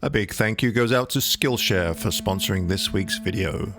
A big thank you goes out to Skillshare for sponsoring this week's video.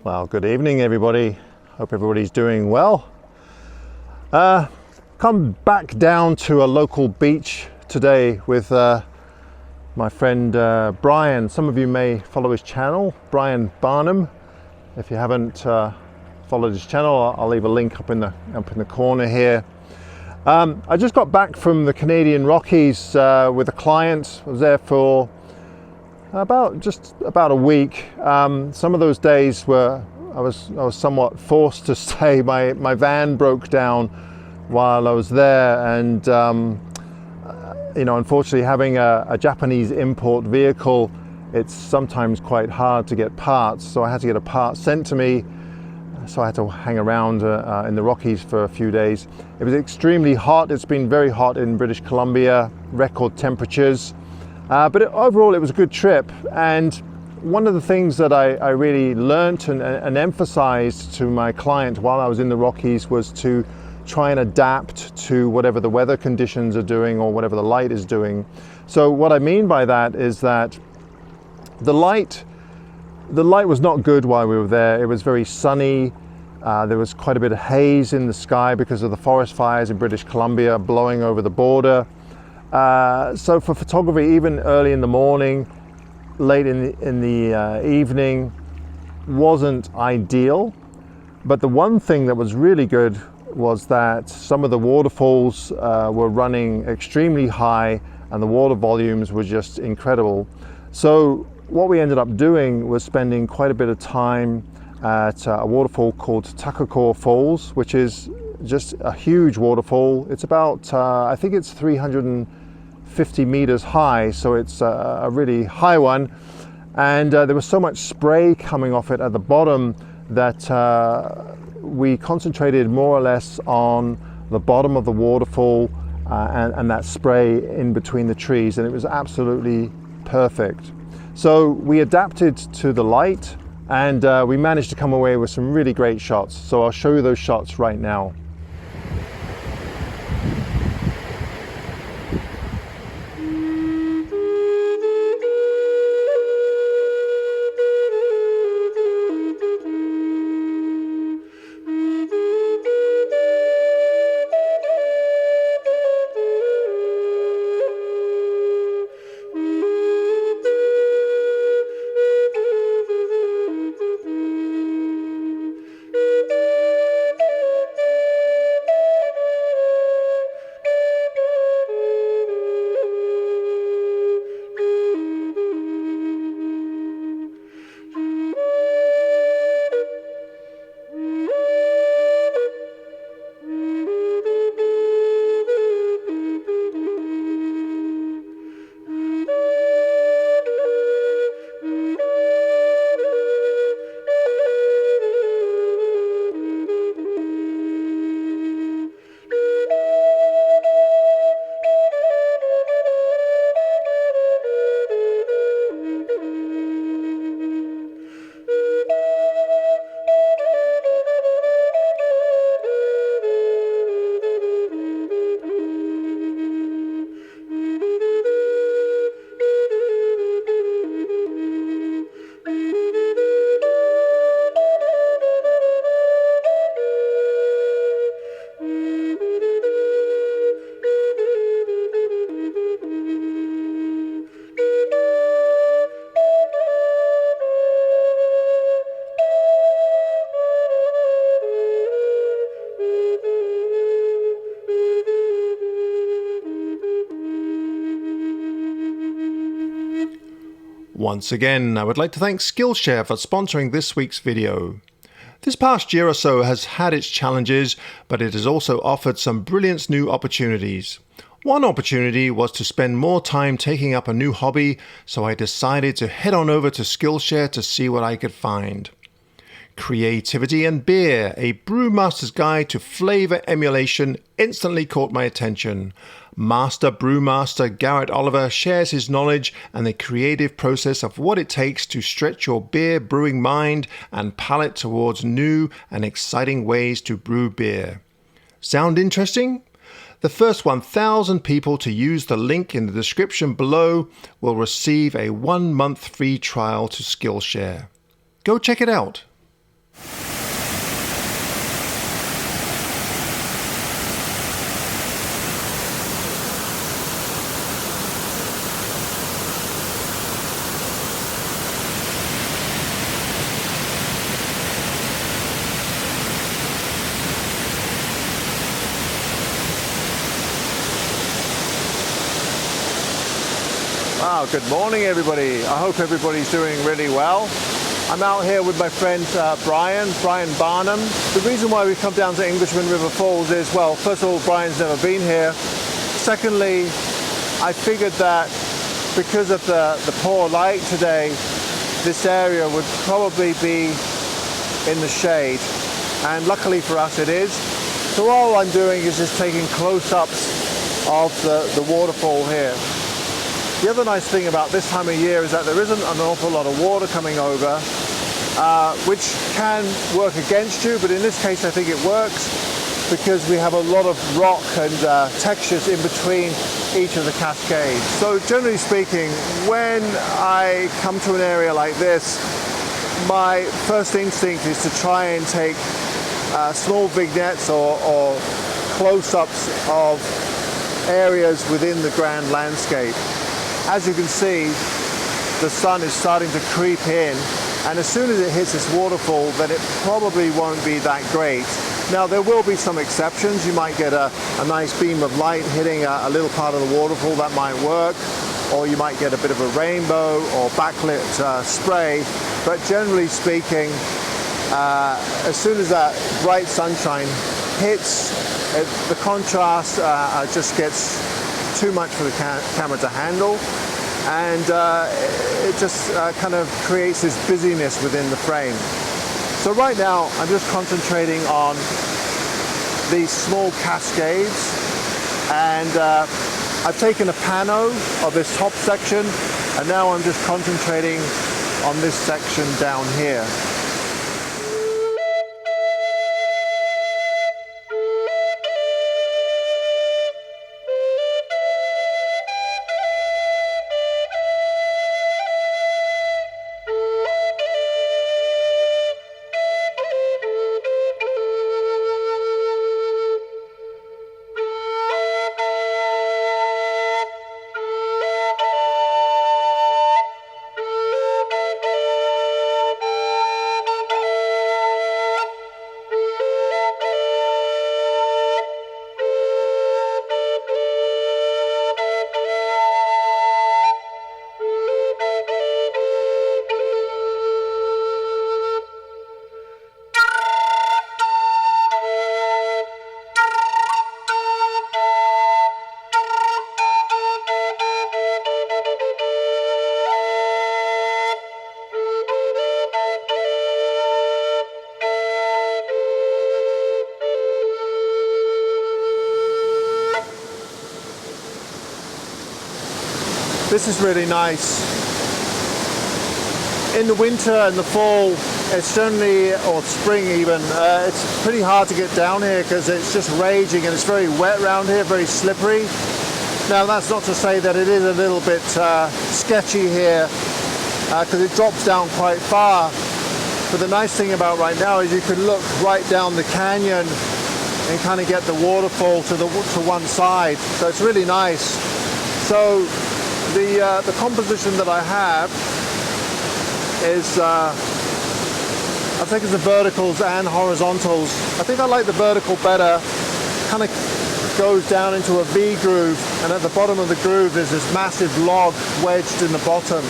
Well, good evening everybody. Hope everybody's doing well. Come back down to a local beach today with my friend Brian. Some of you may follow his channel, Brian Barnham. If you haven't followed his channel, I'll leave a link up in the corner here. I just got back from the Canadian Rockies with a client. I was there for just about a week. Some of those days were I was somewhat forced to stay. My van broke down while I was there, and unfortunately, having a Japanese import vehicle, it's sometimes quite hard to get parts. So I had to get a part sent to me. So I had to hang around in the Rockies for a few days. It was extremely hot. It's been very hot in British Columbia, record temperatures. But overall, it was a good trip. And one of the things that I really learnt and emphasized to my client while I was in the Rockies was to try and adapt to whatever the weather conditions are doing or whatever the light is doing. So what I mean by that is that the light was not good while we were there. It was very sunny. There was quite a bit of haze in the sky because of the forest fires in British Columbia blowing over the border. So for photography, even early in the morning, late in the evening, wasn't ideal. But the one thing that was really good was that some of the waterfalls were running extremely high and the water volumes were just incredible. So what we ended up doing was spending quite a bit of time at a waterfall called Takakor Falls, which is just a huge waterfall. It's about, I think it's 350 meters high, so it's a really high one. And there was so much spray coming off it at the bottom that we concentrated more or less on the bottom of the waterfall and that spray in between the trees, and it was absolutely perfect. So we adapted to the light, and we managed to come away with some really great shots. So I'll show you those shots right now. Once again, I would like to thank Skillshare for sponsoring this week's video. This past year or so has had its challenges, but it has also offered some brilliant new opportunities. One opportunity was to spend more time taking up a new hobby, so I decided to head on over to Skillshare to see what I could find. Creativity and Beer, a brewmaster's guide to flavor emulation, instantly caught my attention. Master brewmaster Garrett Oliver shares his knowledge and the creative process of what it takes to stretch your beer brewing mind and palate towards new and exciting ways to brew beer. Sound interesting? The first 1,000 people to use the link in the description below will receive a 1-month free trial to Skillshare. Go check it out. Wow, good morning everybody. I hope everybody's doing really well. I'm out here with my friend Brian Barnham. The reason why we come down to Englishman River Falls is, well, first of all, Brian's never been here. Secondly, I figured that because of the poor light today, this area would probably be in the shade. And luckily for us it is. So all I'm doing is just taking close-ups of the waterfall here. The other nice thing about this time of year is that there isn't an awful lot of water coming over, which can work against you, but in this case I think it works because we have a lot of rock and textures in between each of the cascades. So generally speaking, when I come to an area like this, my first instinct is to try and take small vignettes or close-ups of areas within the grand landscape. As you can see, the sun is starting to creep in, and as soon as it hits this waterfall, then it probably won't be that great. Now there will be some exceptions. You might get a nice beam of light hitting a little part of the waterfall, that might work, or you might get a bit of a rainbow or backlit spray, but generally speaking, as soon as that bright sunshine hits, the contrast just gets too much for the camera to handle, and it just kind of creates this busyness within the frame. So right now I'm just concentrating on these small cascades, and I've taken a pano of this top section, and now I'm just concentrating on this section down here. This is really nice. In the winter and the fall, it's generally, or spring even, it's pretty hard to get down here because it's just raging and it's very wet around here, very slippery. Now that's not to say that it is a little bit sketchy here because it drops down quite far. But the nice thing about right now is you can look right down the canyon and kind of get the waterfall to one side. So it's really nice. So the composition that I have is I think it's the verticals and horizontals. I think I like the vertical better. Kind of goes down into a V groove, and at the bottom of the groove there's this massive log wedged in the bottom.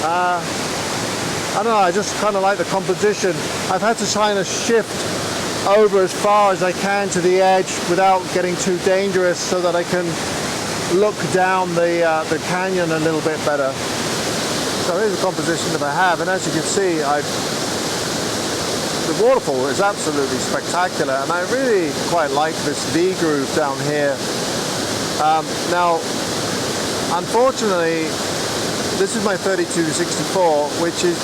I don't know, I just kind of like the composition. I've had to try and shift over as far as I can to the edge without getting too dangerous so that I can look down the canyon a little bit better. So here's the composition that I have, and as you can see, the waterfall is absolutely spectacular, and I really quite like this V groove down here. Now, unfortunately, this is my 32-64, which is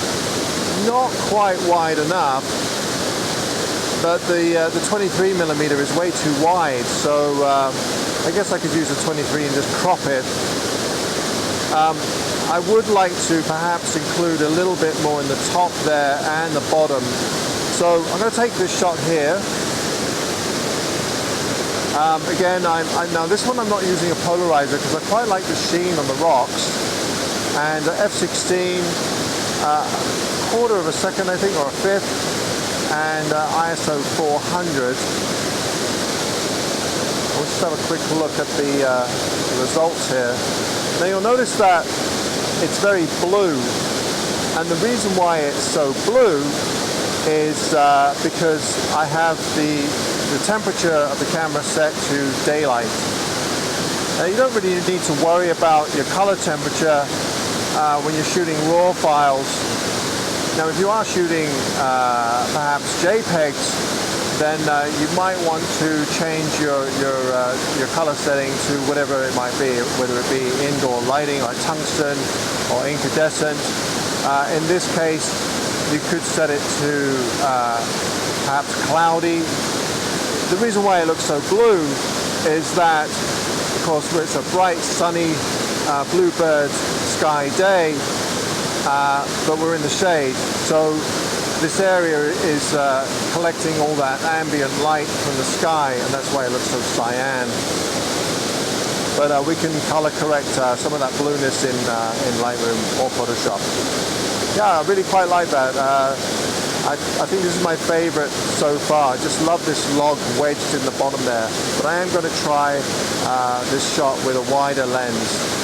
not quite wide enough, but the 23mm is way too wide, so I guess I could use a 23 and just crop it. I would like to perhaps include a little bit more in the top there and the bottom. So I'm going to take this shot here. Again, now this one I'm not using a polarizer because I quite like the sheen on the rocks. And f16, quarter of a second I think, or a fifth, and ISO 400. We'll just have a quick look at the results here. Now you'll notice that it's very blue, and the reason why it's so blue is because I have the temperature of the camera set to daylight. Now you don't really need to worry about your color temperature when you're shooting RAW files. Now if you are shooting perhaps JPEGs, then you might want to change your color setting to whatever it might be, whether it be indoor lighting or tungsten or incandescent. In this case, you could set it to perhaps cloudy. The reason why it looks so blue is that, of course, it's a bright, sunny, bluebird sky day, but we're in the shade. So this area is collecting all that ambient light from the sky, and that's why it looks so cyan. But we can color correct some of that blueness in Lightroom or Photoshop. Yeah, I really quite like that. I think this is my favorite so far. I just love this log wedged in the bottom there. But I am going to try this shot with a wider lens.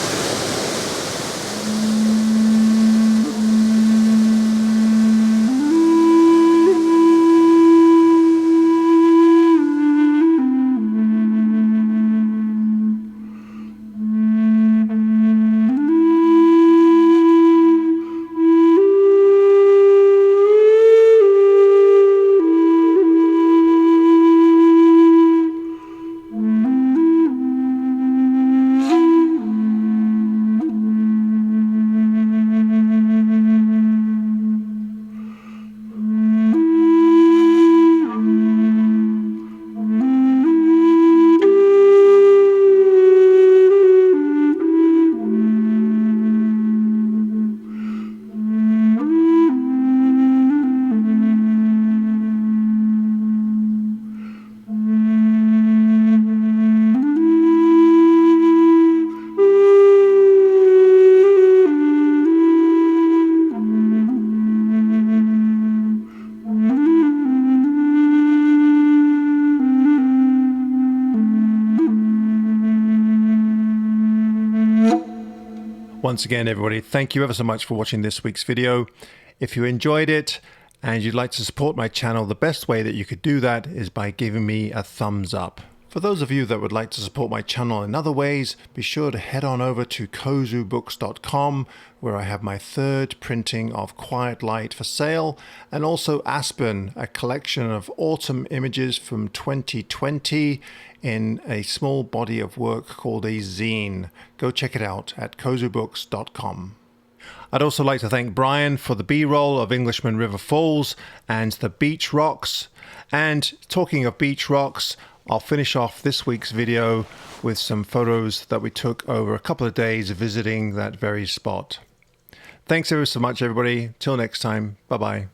Once again, everybody, thank you ever so much for watching this week's video. If you enjoyed it and you'd like to support my channel, the best way that you could do that is by giving me a thumbs up. For those of you that would like to support my channel in other ways, be sure to head on over to kozubooks.com, where I have my third printing of Quiet Light for sale, and also Aspen, a collection of autumn images from 2020 in a small body of work called a zine. Go check it out at kozubooks.com. I'd also like to thank Brian for the B-roll of Englishman River Falls and the beach rocks. And talking of beach rocks, I'll finish off this week's video with some photos that we took over a couple of days visiting that very spot. Thanks ever so much, everybody. Till next time. Bye-bye.